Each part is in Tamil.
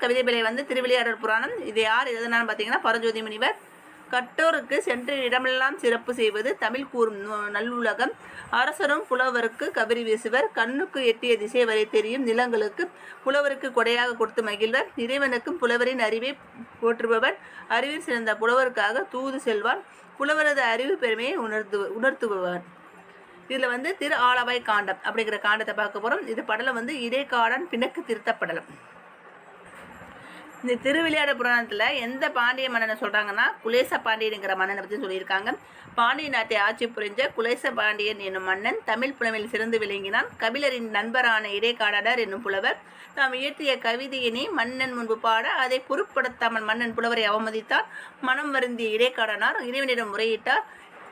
கவிதை பிழை வந்து திருவிளையாடல் புராணம். இது யார் எழுதுனான்னு பார்த்தீங்கன்னா பரஞ்சோதி முனிவர். கட்டோருக்கு சென்ற இடமெல்லாம் சிறப்பு செய்வது தமிழ் கூறும் நல்லுலகம். அரசரும் புலவருக்கு கபரி வீசுவர். கண்ணுக்கு எட்டிய திசை வரை தெரியும் நிலங்களுக்கு புலவருக்கு கொடையாக கொடுத்து மகிழ்வர். இறைவனுக்கும் புலவரின் அறிவை போற்றுபவர். அறிவில் சிறந்த புலவருக்காக தூது செல்வான். புலவரது அறிவு பெருமையை உணர்த்துபவர். இதில் வந்து திரு ஆலவாய் காண்டம் அப்படிங்கிற காண்டத்தை பார்க்க போகிறோம். இது படலம் வந்து இடைக்காடன் பிணக்கு திருத்த படலம். இந்த திருவிளையாட புராணத்தில் எந்த பாண்டிய மன்னனை சொல்கிறாங்கன்னா குலேச பாண்டியனுங்கிற மன்னனை பற்றி சொல்லியிருக்காங்க. பாண்டிய நாட்டை ஆட்சி புரிஞ்ச குலேச பாண்டியன் என்னும் மன்னன் தமிழ் புலமையில் சிறந்து விளங்கினான். கபிலரின் நண்பரான இடைக்காடர் என்னும் புலவர் தாம் இயற்றிய கவிதையினை மன்னன் முன்பு பாட அதை பொருட்படுத்தாமல் மன்னன் புலவரை அவமதித்தார். மனம் வருந்திய இடைக்காடனார் இறைவனிடம் முறையிட்டார்.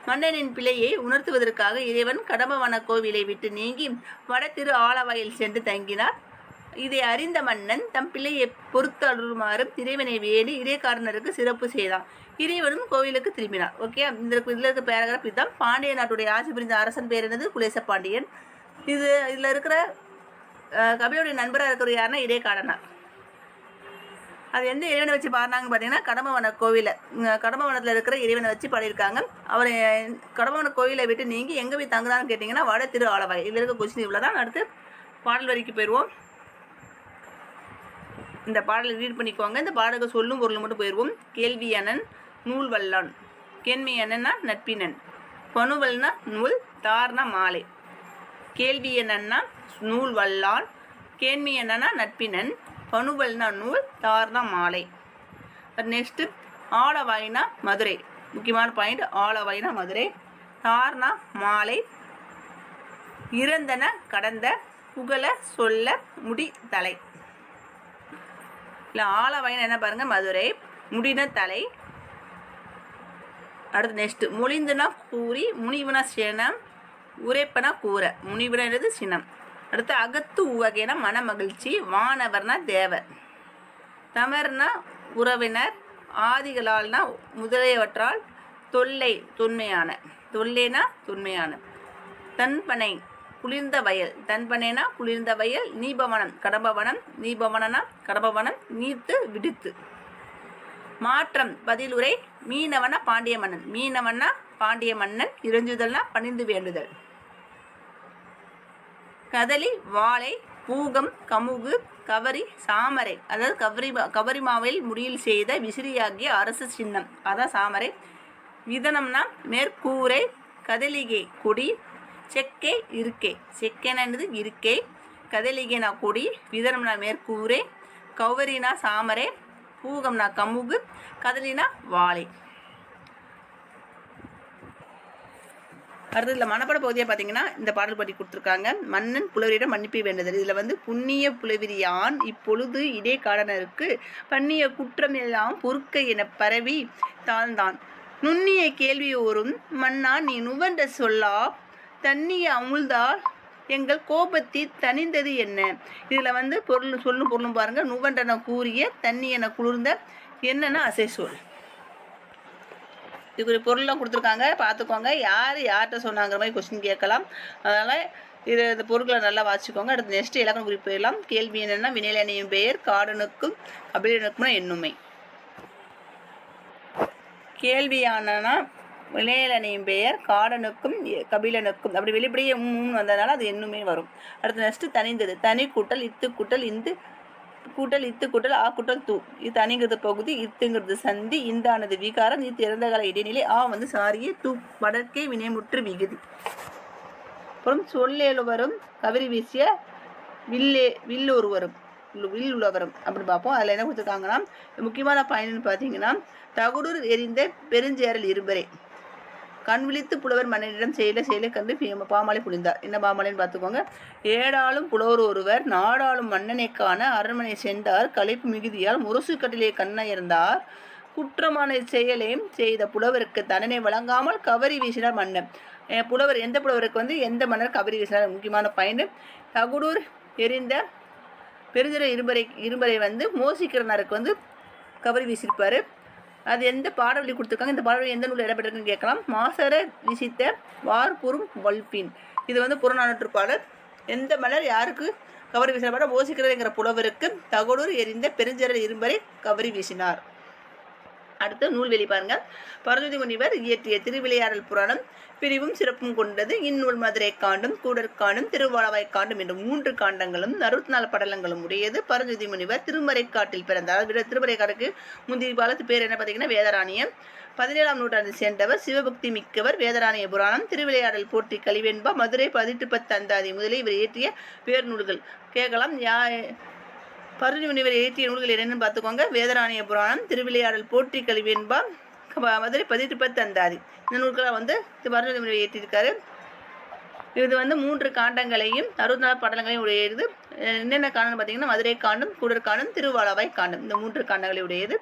மன்னனின் பிழையை உணர்த்துவதற்காக இறைவன் கடம்பவன கோவிலை விட்டு நீங்கி வட திரு ஆலவாயில் சென்று தங்கினார். இதை அறிந்த மன்னன் தம் பிள்ளையை பொறுத்து அருளுமாறு இறைவனை வேண்டி இடைக்காரனருக்கு சிறப்பு செய்தான். இறைவனும் கோவிலுக்கு திரும்பினார். ஓகே, இதில் இருக்க பேராகிராஃப் இதுதான். பாண்டிய நாட்டுடைய ஆட்சி புரிந்த அரசன் பேர் என்னது? குலேச பாண்டியன். இதில் இருக்கிற கபிலருடைய நண்பராக இருக்கிற யாருன்னா இடைக்காடனார். அது எந்த இறைவனை வச்சு பாடினாங்கன்னு பார்த்தீங்கன்னா கடம்பவன கோவிலை, கடம்பவனத்தில் இருக்கிற இறைவனை வச்சு பாடியிருக்காங்க. அவர் கடம்பவன கோவிலை விட்டு நீங்கி எங்கே போய் தங்குதான்னு கேட்டிங்கன்னா வட திரு ஆலவாய். இதில் இருக்க கொஸ்டின் இவ்வளோ தான். அடுத்து பாடல் வரிக்கு போயிடுவோம். இந்த பாடலை ரீட் பண்ணிக்கோங்க. இந்த பாடலுக்கு சொல்லும் பொருள் மட்டும் போயிடுவோம். கேள்வியனன் நூல் வல்லான். கேள்வியனன்னா நட்பினன். பணுவல்னா நூல், தார்னா மாலை. கேள்வியனன்னா நூல் வல்லான், கேள்வியனன்னா நட்பினன், பணுவல்னா நூல், தார்னா மாலை. நெக்ஸ்ட்டு ஆலவாய்னா மதுரை. முக்கியமான பாயிண்ட், ஆலவாய்னா மதுரை. தார்னா மாலை. இறந்தன கடந்த, புகழ சொல்ல முடி தலை. இல்லை ஆலவாயின்னு என்ன பாருங்கள், மதுரை. முடின தலை. அடுத்து நெக்ஸ்ட்டு மொழிந்துனா கூறி, முனிவுனா சினம், உரைப்பனா கூற. முனிவுனது சினம். அடுத்து அகத்து உவகைனா மன மகிழ்ச்சி. வானவர்னா தேவர். தமர்னா உறவினர். ஆதிகளால்னா முதலியவற்றால். தொல்லை தொன்மையான. தொல்லைனா தொன்மையான. தன்பனை குளிர்ந்த வயல். தன்பனைனா குளிர்ந்த வயல். நீபவனம் கடம்பவனம். நீபவனனா கடம்பவனம். நீர்த்து விடுத்து. மாற்றம் பதிலுரை. மீனவனா பாண்டிய மன்னன். மீனவனா பாண்டிய மன்னன். இறைஞ்சுதல்னா பணிந்து வேண்டுதல். கதலி வாழை. பூகம் கமுகு. கவரி சாமரை. அதாவது கவரிமாவில் முடியில் செய்த விசிறியாகிய அரசு சின்னம், அதான் சாமரை. விதனம்னா மேற்கூரை. கதலிகை கொடி. செக்கை இருக்கை. செக்கைனது இருக்கை. கதலிகைனா கொடி. விதனம்னா மேற்கூரை. கௌவரினா சாமரை. பூகம்னா கமுகு. கதலினா வாழை. அடுத்து இதில் மனப்பட பகுதியாக பார்த்தீங்கன்னா இந்த பாடல் பற்றி கொடுத்துருக்காங்க. மன்னன் புலவரிடம் மன்னிப்பு வேண்டுதல். இதில் வந்து புண்ணிய புலவிரியான் இப்பொழுது இடைக்காடனருக்கு பண்ணிய குற்றம் எல்லாம் பொறுக்க என பரவி தாழ்ந்தான். நுண்ணிய கேள்வியோரும் மன்னா நீ நுவன்ற சொல்லா தண்ணிய அமுழ்ந்தால் எங்கள் கோபத்தி தனிந்தது என்ன. இதில் வந்து சொல்லும் பொருளும் பாருங்கள். நுவன்றன கூறிய, தண்ணி என குளிர்ந்த, என்னென்னா அசை சொல். இதுக்கு பொருள்லாம் கொடுத்துருக்காங்க, பார்த்துக்கோங்க. யார்கிட்ட சொன்னாங்கிற மாதிரி கொஸ்டின் கேட்கலாம். அதனால் இந்த பொருட்களை நல்லா வாசிக்கோங்க. அடுத்து நெக்ஸ்ட் இலக்கண குறிப்பு போயிடலாம். கேள்வி என்னென்னா வினையிலனையும் பெயர் காடனுக்கும் கபிலனுக்கும்னா எண்ணுமை. கேள்வியானனா வினையிலனையும் பெயர் காடனுக்கும் கபிலனுக்கும் அப்படி வெளிப்படையே வந்ததுனால அது எண்ணுமே வரும். அடுத்து நெக்ஸ்ட்டு தனிந்தது. தனி கூட்டல் இத்து கூட்டல் இந்து கூட்டல் இத்து கூட்டல் ஆ கூட்டல் தூ. இது தனிங்கிறது பகுதி, இத்துங்கிறது சந்தி, இந்தானது விகாரம், இத்து இறந்த கால இடைநிலை, ஆ வந்து சாரியே, தூ வடக்கே வினைமுற்று விகுதி. அப்புறம் சொல்லெழுவரும் கவரி வீசிய வில்லுருவரும் வில்லுள்ளவரும் அப்படி பார்ப்போம். அதில் என்ன கொடுத்துருக்காங்கன்னா முக்கியமான பயன்னு பார்த்தீங்கன்னா தகுடூர் எரிந்த பெருஞ்சேரல் இருபரே. கண் விழித்து புலவர் மன்னனிடம் செயலை கண்டு பாமாலை புரிந்தார். என்ன பாமாலைன்னு பார்த்துக்கோங்க. ஏடாலும் புலவர் ஒருவர் நாடாளும் மன்னனை காண அரண்மனை சென்றார். களைப்பு மிகுதியால் முரசு கட்டிலே கண்ணயர்ந்தார். குற்றமான செயலையும் செய்த புலவருக்கு தண்டனை வழங்காமல் கவரி வீசினார் மன்னன். புலவர் எந்த புலவருக்கு வந்து எந்த மன்னர் கவரி வீசினார் முக்கியமான பயன். தகுடூர் எரிந்த பெருஞ்சிற இரும்பரை வந்து மோசிக்கிறனருக்கு வந்து கவரி வீசியிருப்பார். அது எந்த பாடவழி கொடுத்துருக்காங்க, இந்த பாடவழி எந்த நூலில் இடம்பெற்றிருக்குன்னு கேட்கலாம். மாசர விசித்த வார்புறும் வல்பின். இது வந்து புறநானூற்று பாடல். எந்த மலர் யாருக்கு கவரி வீசினார். ஓசிக்கிறதுங்கிற புலவருக்கு தகடூர் எரிந்த பெருஞ்சரல் இரும்பரை கவரி வீசினார். அடுத்து நூல்வெளி பாருங்க. பரஞ்சோதி முனிவர் இயற்றிய திருவிளையாடல் புராணம் பிரிவும் சிறப்பும் கொண்டது. இந்நூல் மதுரை காண்டும், கூடற்காண்டும், திருவாளவாய் காண்டும் என்ற 3 காண்டங்களும் 64 படலங்களும் உடையது. பரஞ்சோதி முனிவர் திருமறைக்காட்டில் பிறந்தார். திருமறைக்காட்டுக்கு முந்தைய காலத்து பேர் என்ன பார்த்தீங்கன்னா வேதராணியம். 17ஆம் நூற்றாண்டில் சேர்ந்தவர். சிவபக்தி மிக்கவர். வேதராணிய புராணம், திருவிளையாடல், போற்றி, கலிவெண்பா, மதுரை 18 அந்தாதி முதலில் இவர் இயற்றிய பேர் நூல்கள் கேட்கலாம். பரஞ்சோதி முனிவர் இயற்றிய நூல்கள் என்னென்னு பார்த்துக்கோங்க. வேதராணிய புராணம், திருவிளையாடல், போற்றி, கலிவெண்பா, மதுரை 18 அந்தாதி. இந்த நூல்களை பரஞ்சோதி முனிவர் இயற்றியிருக்காரு. இது 3 காண்டங்களையும் 64 படலங்களையும் உடையது. என்னென்ன காண்டம்னு பார்த்தீங்கன்னா மதுரை காண்டம், கூடற்காண்டம், திருவாளவாய் காண்டம். இந்த 3 காண்டங்களை உடையது.